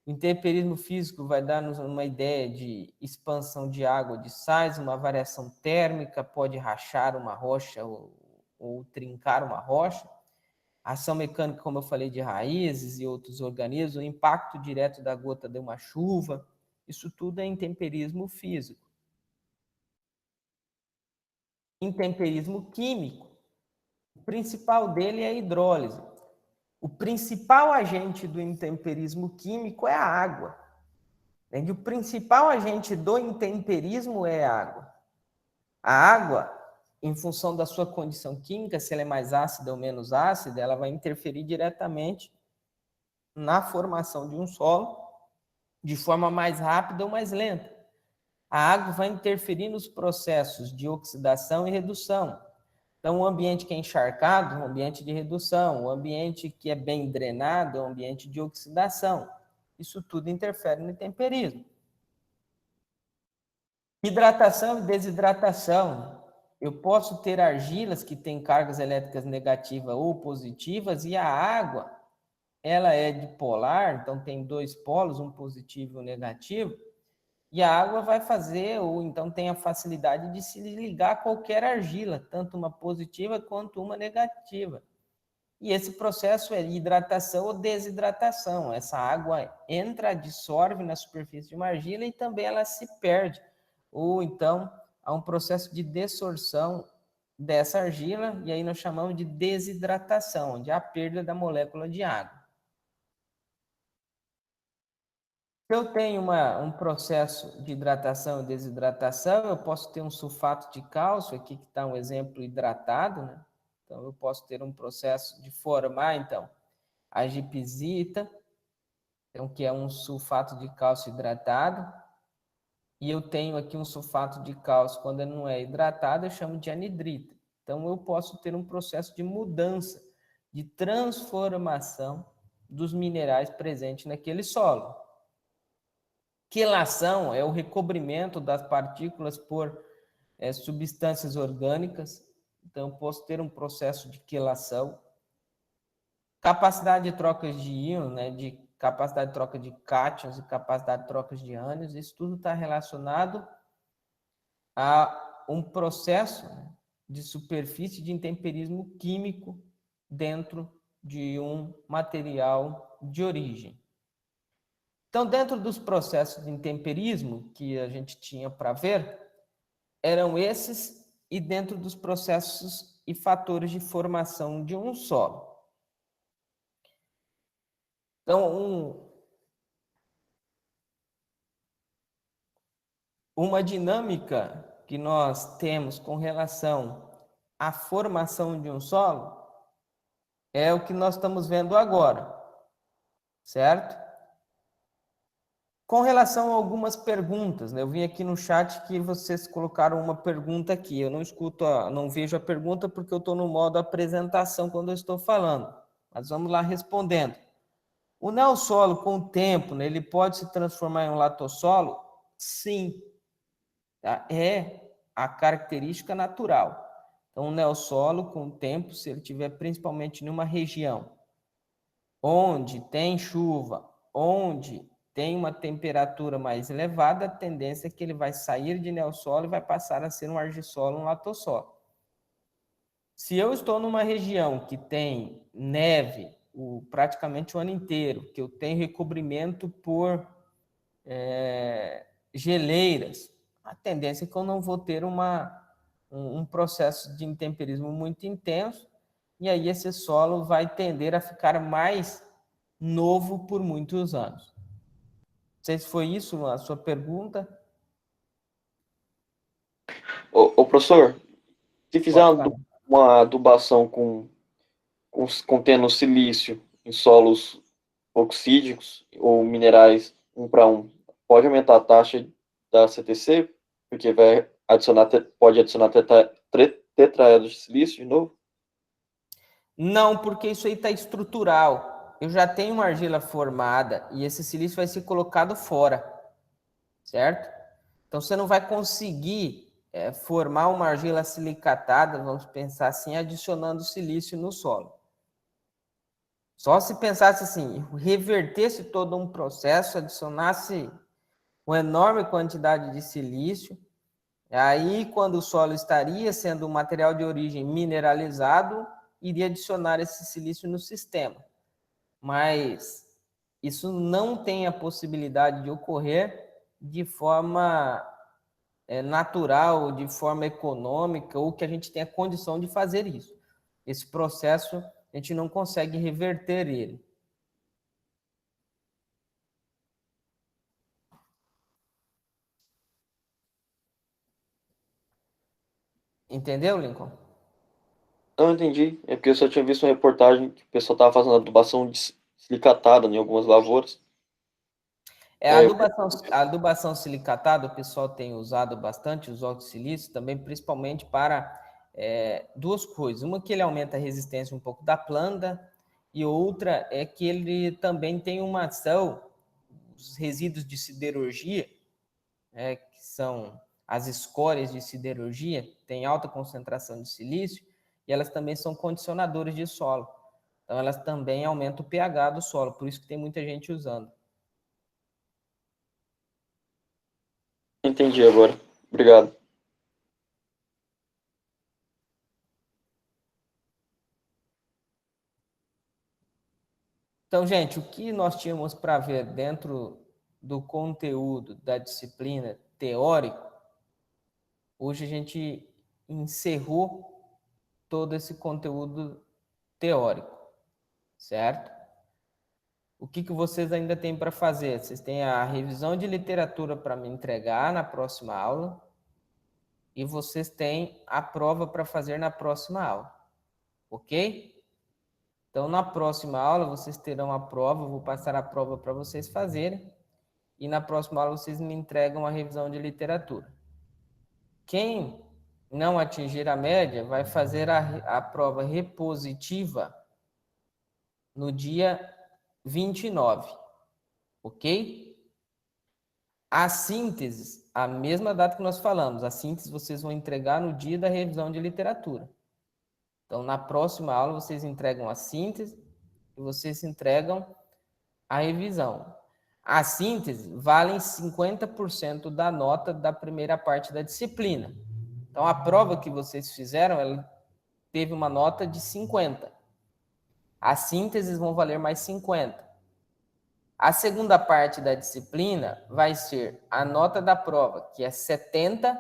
O intemperismo físico vai dar-nos uma ideia de expansão de água de sais, uma variação térmica, pode rachar uma rocha ou trincar uma rocha. Ação mecânica, como eu falei, de raízes e outros organismos, o impacto direto da gota de uma chuva, isso tudo é intemperismo físico. Intemperismo químico, o principal dele é a hidrólise. O principal agente do intemperismo químico é a água. O principal agente do intemperismo é a água. A água, em função da sua condição química, se ela é mais ácida ou menos ácida, ela vai interferir diretamente na formação de um solo de forma mais rápida ou mais lenta. A água vai interferir nos processos de oxidação e redução. Então, o ambiente que é encharcado é um ambiente de redução, o ambiente que é bem drenado é um ambiente de oxidação. Isso tudo interfere no intemperismo. Hidratação e desidratação. Eu posso ter argilas que têm cargas elétricas negativas ou positivas e a água, ela é dipolar, então tem dois polos, um positivo e um negativo, e a água vai fazer, ou então tem a facilidade de se ligar a qualquer argila, tanto uma positiva quanto uma negativa. E esse processo é hidratação ou desidratação. Essa água entra, absorve na superfície de uma argila e também ela se perde. Ou então há um processo de dessorção dessa argila, e aí nós chamamos de desidratação, onde há a perda da molécula de água. Se eu tenho um processo de hidratação e desidratação, eu posso ter um sulfato de cálcio, aqui que está um exemplo hidratado, né? Então, eu posso ter um processo de formar, então, a gipsita, então, que é um sulfato de cálcio hidratado, e eu tenho aqui um sulfato de cálcio, quando ele não é hidratado, eu chamo de anidrita. Então, eu posso ter um processo de mudança, de transformação dos minerais presentes naquele solo. Quelação é o recobrimento das partículas por substâncias orgânicas. Então, eu posso ter um processo de quelação. Capacidade de trocas de íons, né, de capacidade de troca de cátions e capacidade de trocas de ânions, isso tudo está relacionado a um processo de superfície de intemperismo químico dentro de um material de origem. Então, dentro dos processos de intemperismo que a gente tinha para ver, eram esses, e dentro dos processos e fatores de formação de um solo. Então, uma dinâmica que nós temos com relação à formação de um solo é o que nós estamos vendo agora, certo? Com relação a algumas perguntas, né? Eu vi aqui no chat que vocês colocaram uma pergunta aqui. Eu não escuto, não vejo a pergunta porque eu estou no modo apresentação quando eu estou falando. Mas vamos lá respondendo. O neossolo, com o tempo, né, ele pode se transformar em um latossolo? Sim. Tá? É a característica natural. Então, o neossolo, com o tempo, se ele tiver principalmente numa região onde tem chuva, onde tem uma temperatura mais elevada, a tendência é que ele vai sair de neossolo e vai passar a ser um argissolo, um latossolo. Se eu estou numa região que tem neve praticamente o ano inteiro, que eu tenho recobrimento por geleiras, a tendência é que eu não vou ter um processo de intemperismo muito intenso, e aí esse solo vai tender a ficar mais novo por muitos anos. Não sei se foi isso a sua pergunta. Ô professor, se fizer uma adubação contendo silício em solos oxídicos ou minerais 1 para 1, pode aumentar a taxa da CTC? Porque pode adicionar tetraedro de silício de novo? Não, porque isso aí está estrutural. eu já tenho uma argila formada e esse silício vai ser colocado fora, certo? Então, você não vai conseguir formar uma argila silicatada, vamos pensar assim, adicionando silício no solo. Só se pensasse assim, revertesse todo um processo, adicionasse uma enorme quantidade de silício, aí quando o solo estaria sendo um material de origem mineralizado, iria adicionar esse silício no sistema. Mas isso não tem a possibilidade de ocorrer de forma natural, de forma econômica, ou que a gente tenha condição de fazer isso. Esse processo, a gente não consegue reverter ele. Entendeu, Lincoln? Não entendi. É porque eu só tinha visto uma reportagem que o pessoal estava fazendo adubação silicatada em algumas lavouras. A adubação silicatada, o pessoal tem usado bastante os óxidos de silício, também principalmente para duas coisas. Uma que ele aumenta a resistência um pouco da planta, e outra é que ele também tem uma ação, os resíduos de siderurgia, que são as escórias de siderurgia, têm alta concentração de silício, e elas também são condicionadores de solo. Então, elas também aumentam o pH do solo, por isso que tem muita gente usando. Entendi agora. Obrigado. Então, gente, o que nós tínhamos para ver dentro do conteúdo da disciplina teórico, hoje a gente encerrou todo esse conteúdo teórico, certo? O que vocês ainda têm para fazer? Vocês têm a revisão de literatura para me entregar na próxima aula e vocês têm a prova para fazer na próxima aula, ok? Então, na próxima aula, vocês terão a prova, eu vou passar a prova para vocês fazerem e na próxima aula vocês me entregam a revisão de literatura. Quem não atingir a média vai fazer a prova repositiva no dia 29, ok? A síntese, a mesma data que nós falamos, a síntese vocês vão entregar no dia da revisão de literatura. Então, na próxima aula, vocês entregam a síntese e vocês entregam a revisão. A síntese vale 50% da nota da primeira parte da disciplina. Então, a prova que vocês fizeram, ela teve uma nota de 50. As sínteses vão valer mais 50. A segunda parte da disciplina vai ser a nota da prova, que é 70,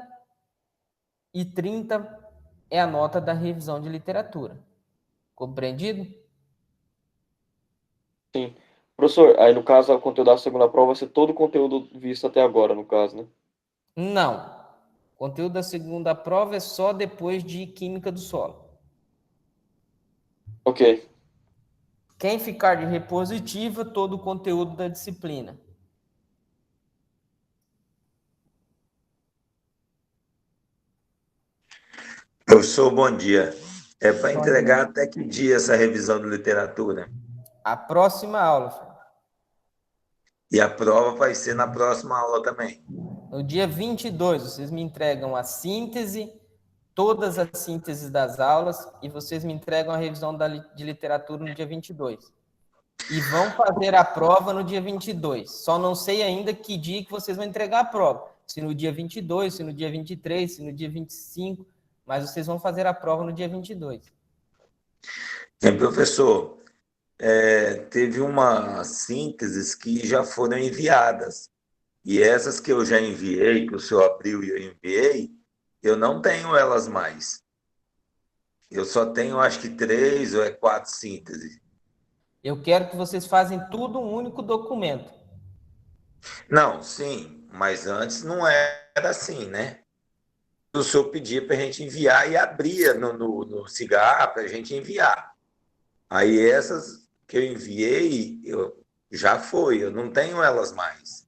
e 30 é a nota da revisão de literatura. Compreendido? Sim. Professor, aí no caso, o conteúdo da segunda prova vai ser todo o conteúdo visto até agora, no caso, né? Não. O conteúdo da segunda prova é só depois de química do solo. Ok. Quem ficar de repositiva, todo o conteúdo da disciplina. Professor, bom dia. É para entregar até que dia essa revisão de literatura? A próxima aula, filho. E a prova vai ser na próxima aula também. No dia 22, vocês me entregam a síntese, todas as sínteses das aulas, e vocês me entregam a revisão de literatura no dia 22. E vão fazer a prova no dia 22. Só não sei ainda que dia que vocês vão entregar a prova. Se no dia 22, se no dia 23, se no dia 25, mas vocês vão fazer a prova no dia 22. Professor, teve umas sínteses que já foram enviadas. E essas que eu já enviei, que o senhor abriu e eu enviei, eu não tenho elas mais. Eu só tenho, acho que 3 ou 4 sínteses. Eu quero que vocês façam tudo um único documento. Não, sim, mas antes não era assim, né? O senhor pedia para a gente enviar e abria no cigarro para a gente enviar. Aí essas que eu enviei, já foi, eu não tenho elas mais.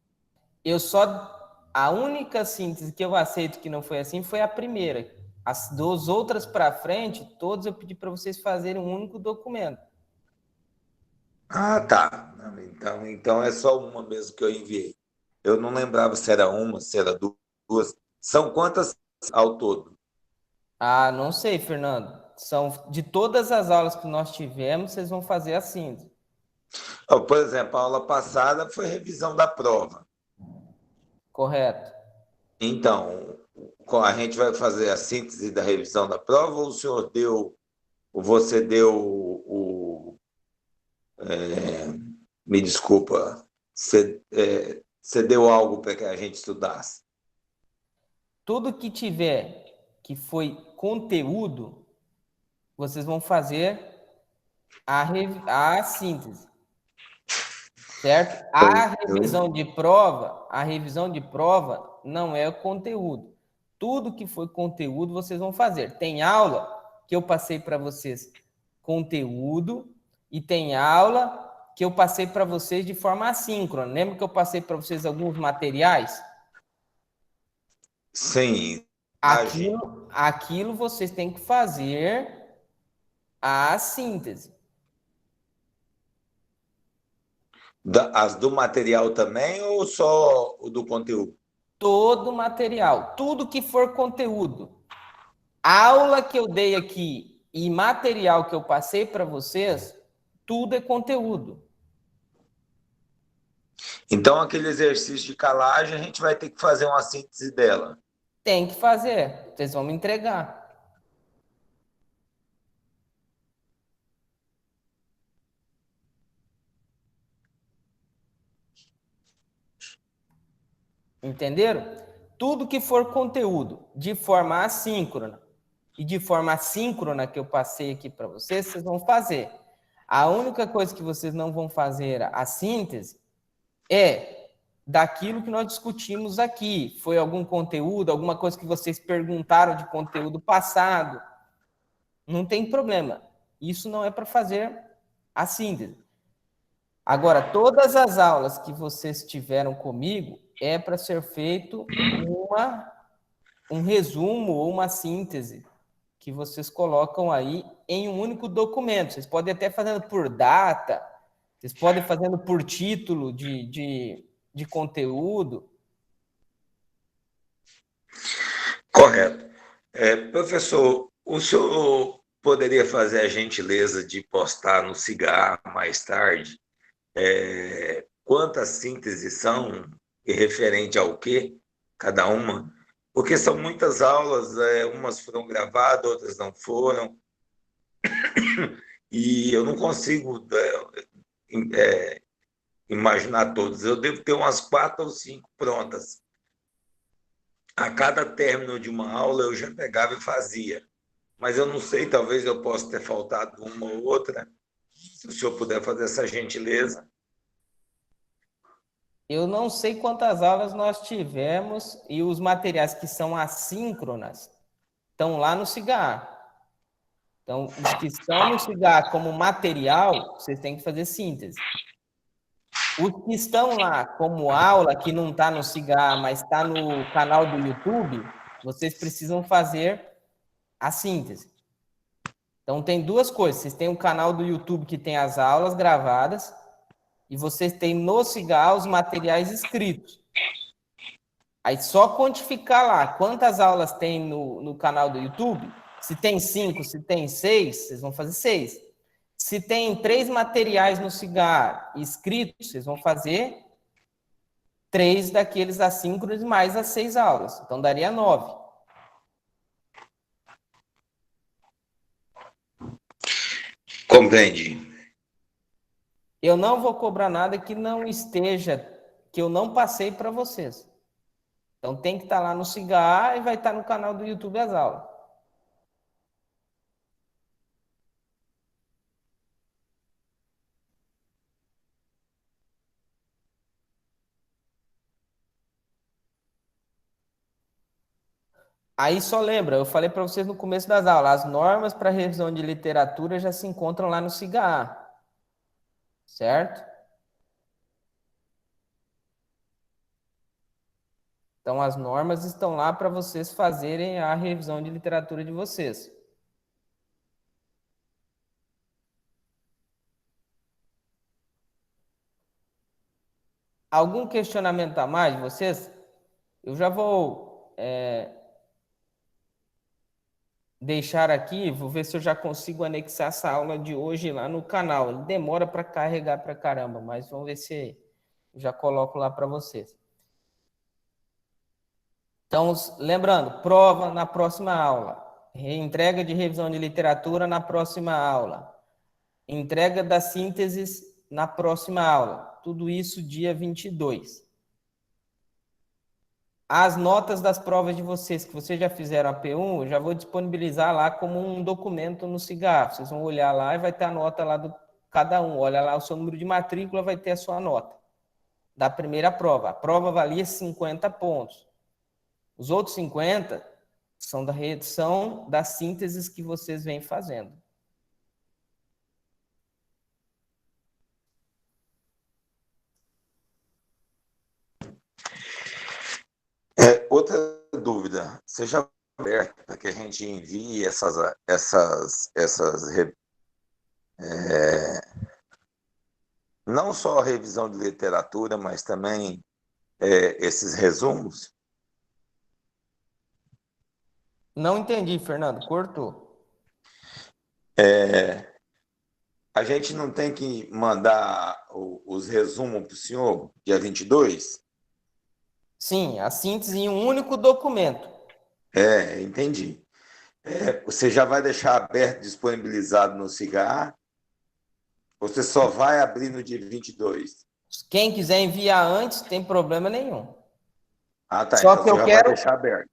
A única síntese que eu aceito que não foi assim foi a primeira. As duas outras para frente, todas eu pedi para vocês fazerem um único documento. Ah, tá. Não, então é só uma mesmo que eu enviei. Eu não lembrava se era uma, se era duas. São quantas ao todo? Ah, não sei, Fernando. São de todas as aulas que nós tivemos, vocês vão fazer assim. Ó, por exemplo, a aula passada foi revisão da prova. Correto. Então, a gente vai fazer a síntese da revisão da prova ou o senhor deu, ou você deu me desculpa, você deu algo para que a gente estudasse? Tudo que tiver que foi conteúdo, vocês vão fazer a síntese, certo? A revisão de prova não é o conteúdo. Tudo que foi conteúdo, vocês vão fazer. Tem aula que eu passei para vocês conteúdo e tem aula que eu passei para vocês de forma assíncrona. Lembra que eu passei para vocês alguns materiais? Sim, imagem. Aquilo vocês têm que fazer a síntese. As do material também ou só o do conteúdo? Todo material, tudo que for conteúdo. Aula que eu dei aqui e material que eu passei para vocês, tudo é conteúdo. Então, aquele exercício de calagem, a gente vai ter que fazer uma síntese dela. Tem que fazer, vocês vão me entregar. Entenderam? Tudo que for conteúdo de forma assíncrona e de forma síncrona que eu passei aqui para vocês, vocês vão fazer. A única coisa que vocês não vão fazer a síntese é daquilo que nós discutimos aqui. Foi algum conteúdo, alguma coisa que vocês perguntaram de conteúdo passado. Não tem problema. Isso não é para fazer a síntese. Agora, todas as aulas que vocês tiveram comigo é para ser feito um resumo ou uma síntese que vocês colocam aí em um único documento. Vocês podem até fazendo por data, vocês podem fazendo por título de conteúdo. Correto. Professor, o senhor poderia fazer a gentileza de postar no Cigarro mais tarde quantas sínteses são e referente ao quê, cada uma? Porque são muitas aulas, umas foram gravadas, outras não foram, e eu não consigo imaginar todas. Eu devo ter umas 4 ou 5 prontas. A cada término de uma aula eu já pegava e fazia. Mas eu não sei, talvez eu possa ter faltado uma ou outra. Se o senhor puder fazer essa gentileza. Eu não sei quantas aulas nós tivemos e os materiais que são assíncronas estão lá no Cigar. Então, os que estão no Cigar como material, vocês têm que fazer síntese. Os que estão lá como aula, que não está no Cigar, mas está no canal do YouTube, vocês precisam fazer a síntese. Então, tem duas coisas. Vocês têm um canal do YouTube que tem as aulas gravadas e vocês têm no Cigar os materiais escritos. Aí, só quantificar lá quantas aulas tem no canal do YouTube. Se tem 5, se tem 6, vocês vão fazer 6. Se tem 3 materiais no Cigar escritos, vocês vão fazer 3 daqueles assíncronos mais as 6 aulas. Então, daria 9. Compreende. Eu não vou cobrar nada que não esteja, que eu não passei para vocês. Então, tem que estar lá no Cigar e vai estar no canal do YouTube as aulas. Aí só lembra, eu falei para vocês no começo das aulas, as normas para revisão de literatura já se encontram lá no Cigar, certo? Então as normas estão lá para vocês fazerem a revisão de literatura de vocês. . 。 . 。 . 。 . 。 . . . . . . . . . . . . . . . . . . . . . . . . . . . . . . 。 . . 。 . . 。 . 。 . 。 . 。 . . . 。 . 。 . . 。 . Algum questionamento a mais de vocês? Eu já vou deixar aqui, vou ver se eu já consigo anexar essa aula de hoje lá no canal. Ele demora para carregar para caramba, mas vamos ver se eu já coloco lá para vocês. Então, lembrando, prova na próxima aula. Entrega de revisão de literatura na próxima aula. Entrega das sínteses na próxima aula. Tudo isso dia 22. As notas das provas de vocês, que vocês já fizeram a P1, eu já vou disponibilizar lá como um documento no cigarro. Vocês vão olhar lá e vai ter a nota lá do cada um. Olha lá o seu número de matrícula, vai ter a sua nota da primeira prova. A prova valia 50 pontos. Os outros 50 são da redução das sínteses que vocês vêm fazendo. Outra dúvida, seja aberto para que a gente envie não só a revisão de literatura, mas também esses resumos? Não entendi, Fernando. Cortou. A gente não tem que mandar os resumos para o senhor, dia 22? Sim, a síntese em um único documento. Entendi. Você já vai deixar aberto, disponibilizado no cigarro? Você só vai abrir no dia 22? Quem quiser enviar antes, tem problema nenhum. Ah, tá. Só Então que você eu já quero... vai deixar aberto.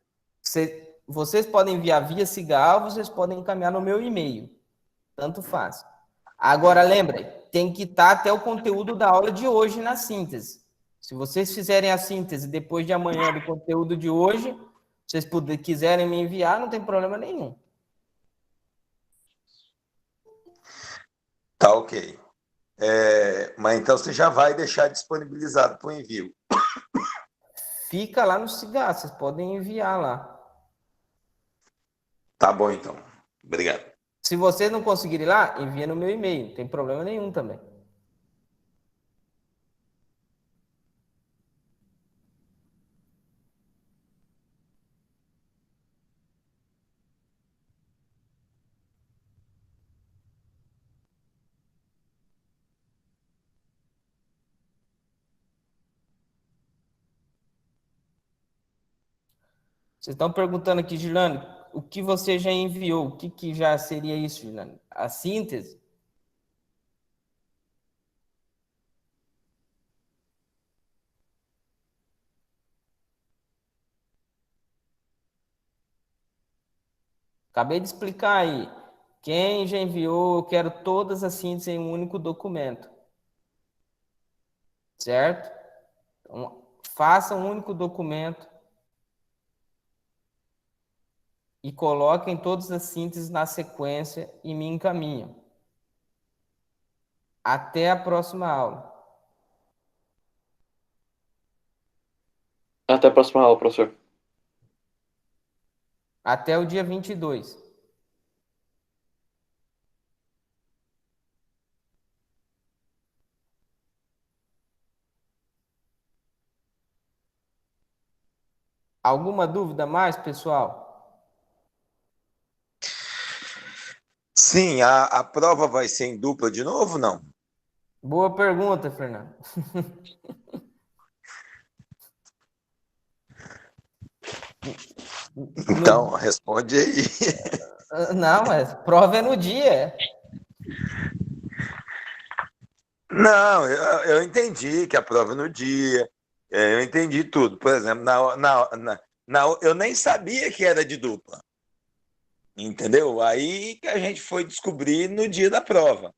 Vocês podem enviar via cigarro, vocês podem encaminhar no meu e-mail. Tanto faz. Agora, lembrem, tem que estar até o conteúdo da aula de hoje na síntese. Se vocês fizerem a síntese depois de amanhã do conteúdo de hoje, se vocês quiserem me enviar, não tem problema nenhum. Tá, ok. Mas então você já vai deixar disponibilizado para o envio. Fica lá no cigarro, vocês podem enviar lá. Tá bom, então. Obrigado. Se vocês não conseguirem lá, envia no meu e-mail, não tem problema nenhum também. Vocês estão perguntando aqui, Gilane, o que você já enviou? O que já seria isso, Gilane? A síntese? Acabei de explicar aí. Quem já enviou, eu quero todas as sínteses em um único documento. Certo? Então, faça um único documento e coloquem todas as sínteses na sequência e me encaminham. Até a próxima aula. Até a próxima aula, professor. Até o dia 22. Alguma dúvida mais, pessoal? Sim, a prova vai ser em dupla de novo, não? Boa pergunta, Fernando. Então, responde aí. Não, mas prova é no dia. Não, eu entendi que a prova é no dia, eu entendi tudo. Por exemplo, eu nem sabia que era de dupla, entendeu? Aí que a gente foi descobrir no dia da prova.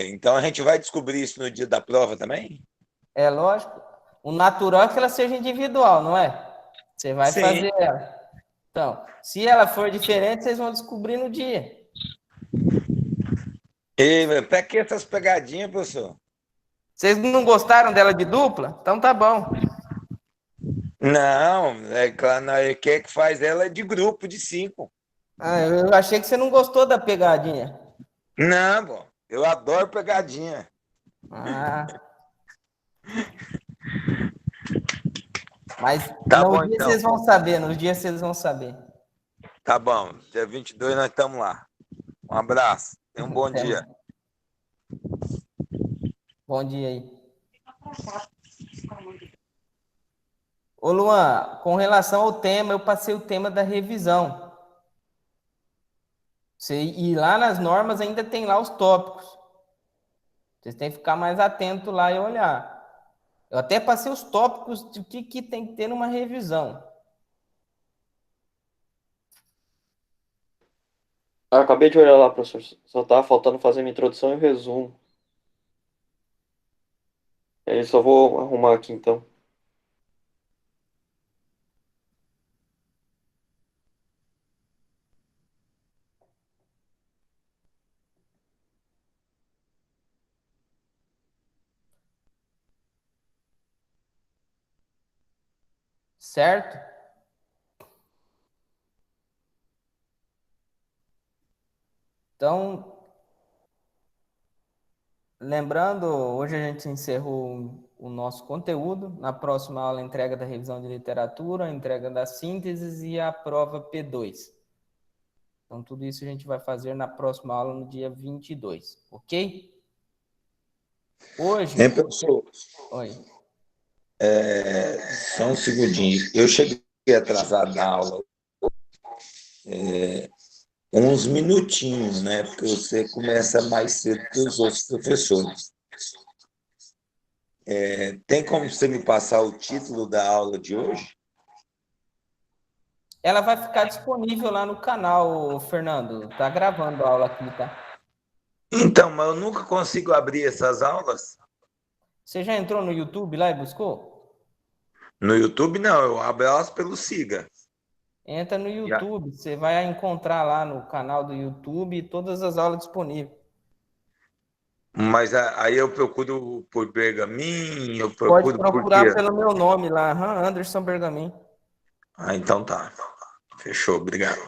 Então a gente vai descobrir isso no dia da prova também? É lógico. O natural é que ela seja individual, não é? Você vai Sim. fazer ela. Então, se ela for diferente, vocês vão descobrir no dia. E pra que essas pegadinhas, professor? Vocês não gostaram dela de dupla? Então tá bom. Não, quem que faz ela é de grupo de 5. Ah, eu achei que você não gostou da pegadinha. Não, pô, eu adoro pegadinha. Ah. Mas Tá no bom, dia então. vocês vão saber, nos dias vocês vão saber. Tá bom. Dia 22 nós estamos lá. Um abraço. Tenha um bom Até dia. mais. Bom dia aí. Ô Luan, com relação ao tema, eu passei o tema da revisão. E lá nas normas ainda tem lá os tópicos. Vocês têm que ficar mais atento lá e olhar. Eu até passei os tópicos de que tem que ter numa revisão. Ah, acabei de olhar lá, professor. Só tá faltando fazer minha introdução e o resumo. Aí só vou arrumar aqui então. Certo? Então, lembrando, hoje a gente encerrou o nosso conteúdo. Na próxima aula, a entrega da revisão de literatura, a entrega das sínteses e a prova P2. Então, tudo isso a gente vai fazer na próxima aula, no dia 22, ok? Hoje... Professor? Oi. Só um segundinho. Eu cheguei atrasado na aula. Uns minutinhos, né? Porque você começa mais cedo que os outros professores. Tem como você me passar o título da aula de hoje? Ela vai ficar disponível lá no canal, Fernando. Tá gravando a aula aqui, tá? Então, mas eu nunca consigo abrir essas aulas. Você já entrou no YouTube lá e buscou? No YouTube, não. Eu abro elas pelo Siga. Entra no YouTube, você vai encontrar lá no canal do YouTube todas as aulas disponíveis. Mas aí eu procuro por Bergamin, eu Pode procuro por quê? procurar pelo meu nome lá, Anderson Bergamin, Ah, então tá. Fechou, obrigado.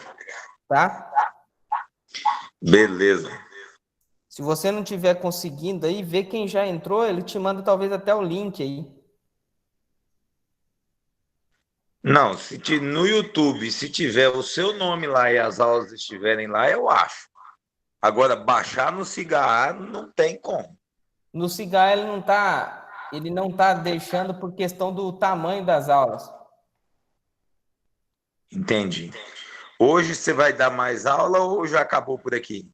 tá? Beleza. Se você não tiver conseguindo aí, vê quem já entrou, ele te manda talvez até o link aí. Não, no YouTube, se tiver o seu nome lá e as aulas estiverem lá, eu acho. Agora, baixar no Cigarro não tem como. No Cigar ele não tá deixando por questão do tamanho das aulas. Entendi. Hoje você vai dar mais aula ou já acabou por aqui?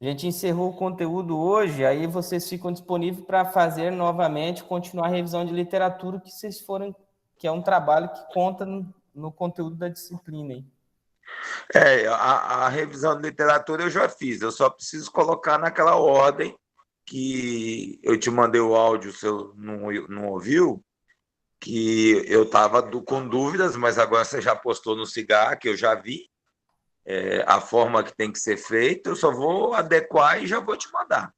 A gente encerrou o conteúdo hoje, aí vocês ficam disponíveis para fazer novamente, continuar a revisão de literatura que vocês forem, que é um trabalho que conta no conteúdo da disciplina aí. A revisão de literatura eu já fiz, eu só preciso colocar naquela ordem que eu te mandei o áudio, se eu não ouviu, que eu estava com dúvidas, mas agora você já postou no Cigar, que eu já vi, a forma que tem que ser feita, eu só vou adequar e já vou te mandar.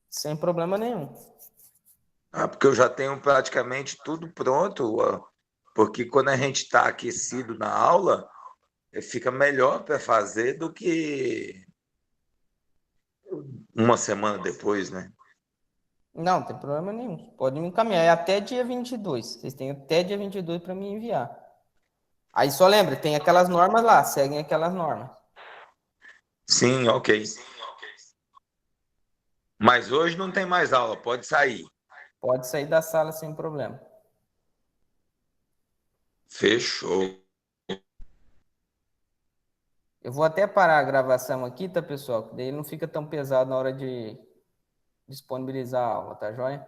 Sem problema nenhum. Porque eu já tenho praticamente tudo pronto, porque quando a gente está aquecido na aula, fica melhor para fazer do que uma semana depois, né? Não, não tem problema nenhum. Pode me encaminhar. É até dia 22. Vocês têm até dia 22 para me enviar. Aí só lembra, tem aquelas normas lá, seguem aquelas normas. Sim, ok. Mas hoje não tem mais aula, pode sair. Pode sair da sala sem problema. Fechou. Eu vou até parar a gravação aqui, tá, pessoal? Que daí não fica tão pesado na hora de disponibilizar a aula, tá joia?